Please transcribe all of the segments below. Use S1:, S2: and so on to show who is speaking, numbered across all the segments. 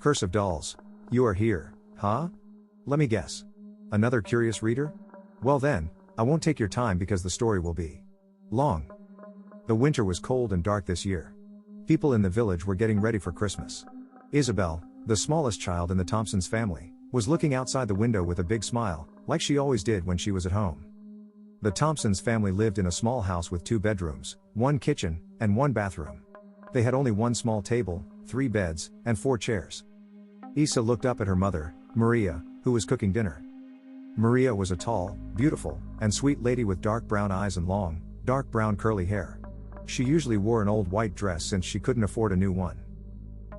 S1: Curse of dolls. You are here, huh? Let me guess. Another curious reader? Well then, I won't take your time because the story will be long. The winter was cold and dark this year. People in the village were getting ready for Christmas. Isabelle, the smallest child in the Thompsons family, was looking outside the window with a big smile, like she always did when she was at home. The Thompsons family lived in a small house with 2 bedrooms, 1 kitchen, and 1 bathroom. They had only 1 small table, 3 beds, and 4 chairs. Isa looked up at her mother, Maria, who was cooking dinner. Maria was a tall, beautiful, and sweet lady with dark brown eyes and long, dark brown curly hair. She usually wore an old white dress since she couldn't afford a new one.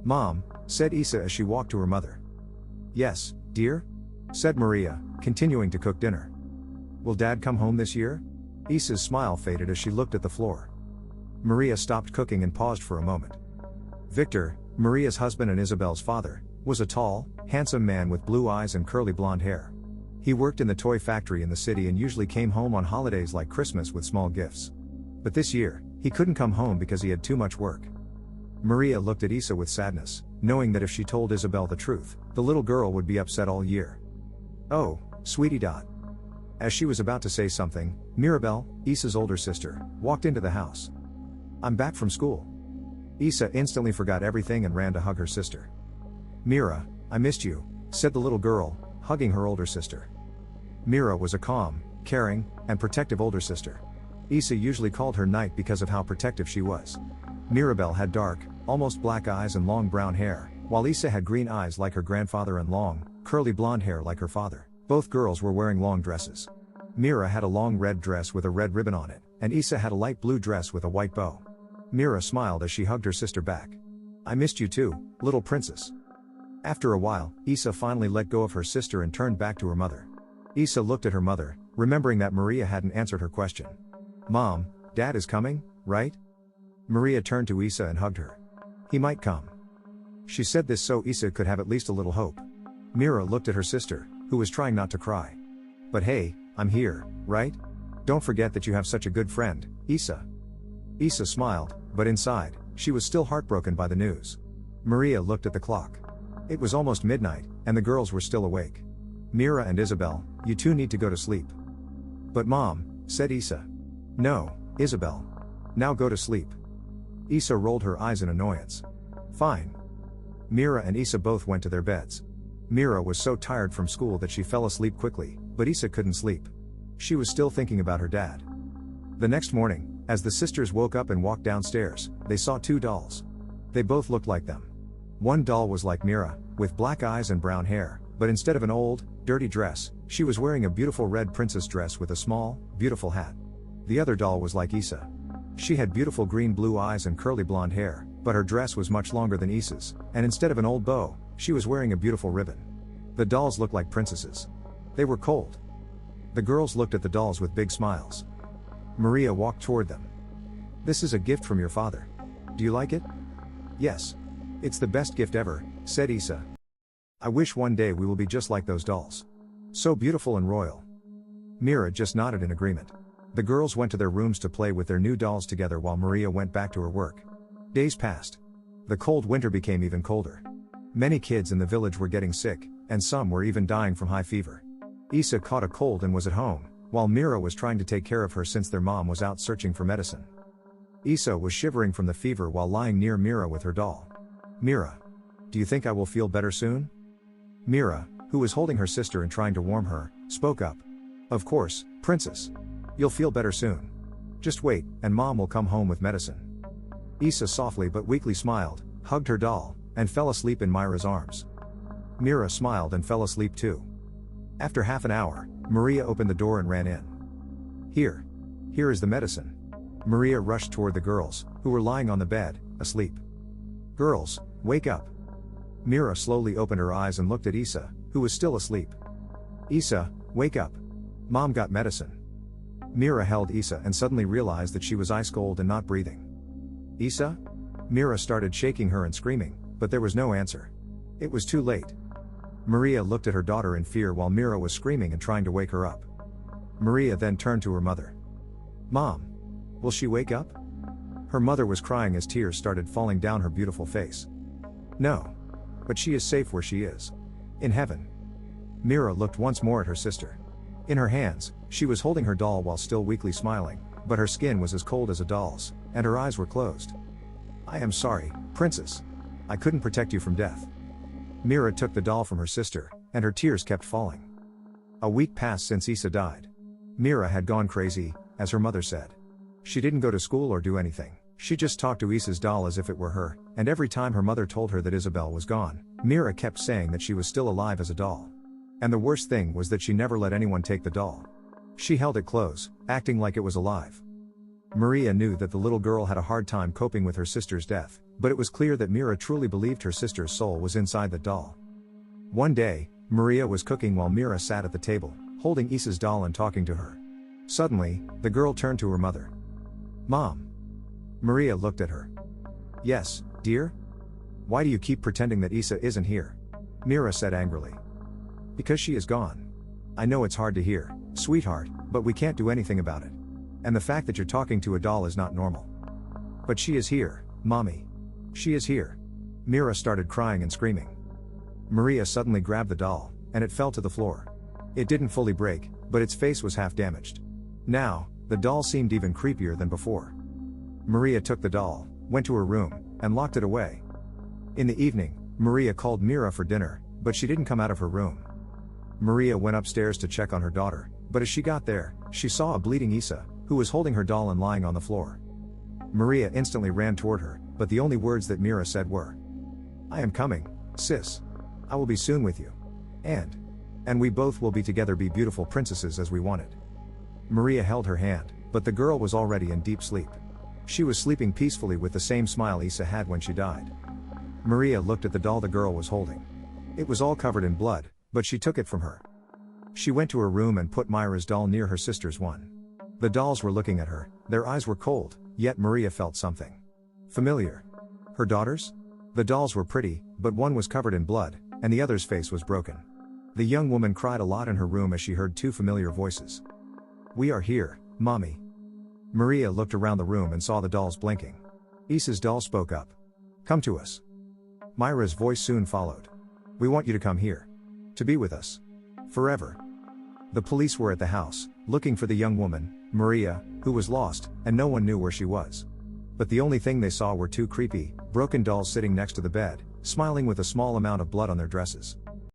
S1: "Mom," said Isa as she walked to her mother. "Yes, dear?" said Maria, continuing to cook dinner. "Will Dad come home this year?" Isa's smile faded as she looked at the floor. Maria stopped cooking and paused for a moment. Victor, Maria's husband and Isabelle's father, was a tall, handsome man with blue eyes and curly blonde hair. He worked in the toy factory in the city and usually came home on holidays like Christmas with small gifts. But this year, he couldn't come home because he had too much work. Maria looked at Isa with sadness, knowing that if she told Isabelle the truth, the little girl would be upset all year. "Oh, sweetie dot." As she was about to say something, Mirabelle, Isa's older sister, walked into the house. "I'm back from school." Isa instantly forgot everything and ran to hug her sister. "Mira, I missed you," said the little girl, hugging her older sister. Mira was a calm, caring, and protective older sister. Isa usually called her Night because of how protective she was. Mirabelle had dark, almost black eyes and long brown hair, while Isa had green eyes like her grandfather and long, curly blonde hair like her father. Both girls were wearing long dresses. Mira had a long red dress with a red ribbon on it, and Isa had a light blue dress with a white bow. Mira smiled as she hugged her sister back. "I missed you too, little princess." After a while, Isa finally let go of her sister and turned back to her mother. Isa looked at her mother, remembering that Maria hadn't answered her question. "Mom, Dad is coming, right?" Maria turned to Isa and hugged her. "He might come." She said this so Isa could have at least a little hope. Mira looked at her sister, who was trying not to cry. "But hey, I'm here, right? Don't forget that you have such a good friend, Isa." Isa smiled, but inside, she was still heartbroken by the news. Maria looked at the clock. It was almost midnight, and the girls were still awake. "Mira and Isabelle, you two need to go to sleep." "But Mom," said Isa. "No, Isabelle. Now go to sleep." Isa rolled her eyes in annoyance. "Fine." Mira and Isa both went to their beds. Mira was so tired from school that she fell asleep quickly, but Isa couldn't sleep. She was still thinking about her dad. The next morning, as the sisters woke up and walked downstairs, they saw 2 dolls. They both looked like them. One doll was like Mira, with black eyes and brown hair, but instead of an old, dirty dress, she was wearing a beautiful red princess dress with a small, beautiful hat. The other doll was like Isa. She had beautiful green blue eyes and curly blonde hair, but her dress was much longer than Isa's, and instead of an old bow, she was wearing a beautiful ribbon. The dolls looked like princesses. They were cold. The girls looked at the dolls with big smiles. Maria walked toward them. "This is a gift from your father. Do you like it?" "Yes. It's the best gift ever," said Isa. "I wish one day we will be just like those dolls. So beautiful and royal." Mira just nodded in agreement. The girls went to their rooms to play with their new dolls together while Maria went back to her work. Days passed. The cold winter became even colder. Many kids in the village were getting sick, and some were even dying from high fever. Isa caught a cold and was at home, while Mira was trying to take care of her since their mom was out searching for medicine. Isa was shivering from the fever while lying near Mira with her doll. "Mira, do you think I will feel better soon?" Mira, who was holding her sister and trying to warm her, spoke up. "Of course, princess. You'll feel better soon. Just wait, and Mom will come home with medicine." Isa softly but weakly smiled, hugged her doll, and fell asleep in Mira's arms. Mira smiled and fell asleep too. After half an hour, Maria opened the door and ran in. Here is the medicine." Maria rushed toward the girls, who were lying on the bed, asleep. "Girls, wake up." Mira slowly opened her eyes and looked at Isa, who was still asleep. "Isa, wake up. Mom got medicine." Mira held Isa and suddenly realized that she was ice cold and not breathing. "Isa?" Mira started shaking her and screaming, but there was no answer. It was too late. Maria looked at her daughter in fear while Mira was screaming and trying to wake her up. Maria then turned to her mother. "Mom, will she wake up?" Her mother was crying as tears started falling down her beautiful face. "No. But she is safe where she is. In heaven. Mira looked once more at her sister. In her hands, she was holding her doll while still weakly smiling, but her skin was as cold as a doll's, and her eyes were closed. I am sorry, princess. I couldn't protect you from death. Mira took the doll from her sister, and her tears kept falling. A week passed since Isa died. Mira had gone crazy, as her mother said. She didn't go to school or do anything. She just talked to Isa's doll as if it were her, and every time her mother told her that Isabelle was gone, Mira kept saying that she was still alive as a doll. And the worst thing was that she never let anyone take the doll. She held it close, acting like it was alive. Maria knew that the little girl had a hard time coping with her sister's death, but it was clear that Mira truly believed her sister's soul was inside the doll. One day, Maria was cooking while Mira sat at the table, holding Isa's doll and talking to her. Suddenly, the girl turned to her mother. Mom. Maria looked at her. Yes, dear? Why do you keep pretending that Isa isn't here? Mira said angrily. Because she is gone. I know it's hard to hear, sweetheart, but we can't do anything about it. And the fact that you're talking to a doll is not normal. But she is here, Mommy. She is here. Mira started crying and screaming. Maria suddenly grabbed the doll, and it fell to the floor. It didn't fully break, but its face was half damaged. Now, the doll seemed even creepier than before. Maria took the doll, went to her room, and locked it away. In the evening, Maria called Mira for dinner, but she didn't come out of her room. Maria went upstairs to check on her daughter, but as she got there, she saw a bleeding Isa, who was holding her doll and lying on the floor. Maria instantly ran toward her, but the only words that Mira said were, I am coming, sis. I will be soon with you. And we both will be together, be beautiful princesses as we wanted. Maria held her hand, but the girl was already in deep sleep. She was sleeping peacefully with the same smile Isa had when she died. Maria looked at the doll the girl was holding. It was all covered in blood, but she took it from her. She went to her room and put Myra's doll near her sister's one. The dolls were looking at her, their eyes were cold, yet Maria felt something familiar. Her daughters? The dolls were pretty, but one was covered in blood, and the other's face was broken. The young woman cried a lot in her room as she heard two familiar voices. We are here, Mommy. Maria looked around the room and saw the dolls blinking. Isa's doll spoke up. Come to us. Myra's voice soon followed. We want you to come here. To be with us. Forever. The police were at the house, looking for the young woman, Maria, who was lost, and no one knew where she was. But the only thing they saw were two creepy, broken dolls sitting next to the bed, smiling with a small amount of blood on their dresses.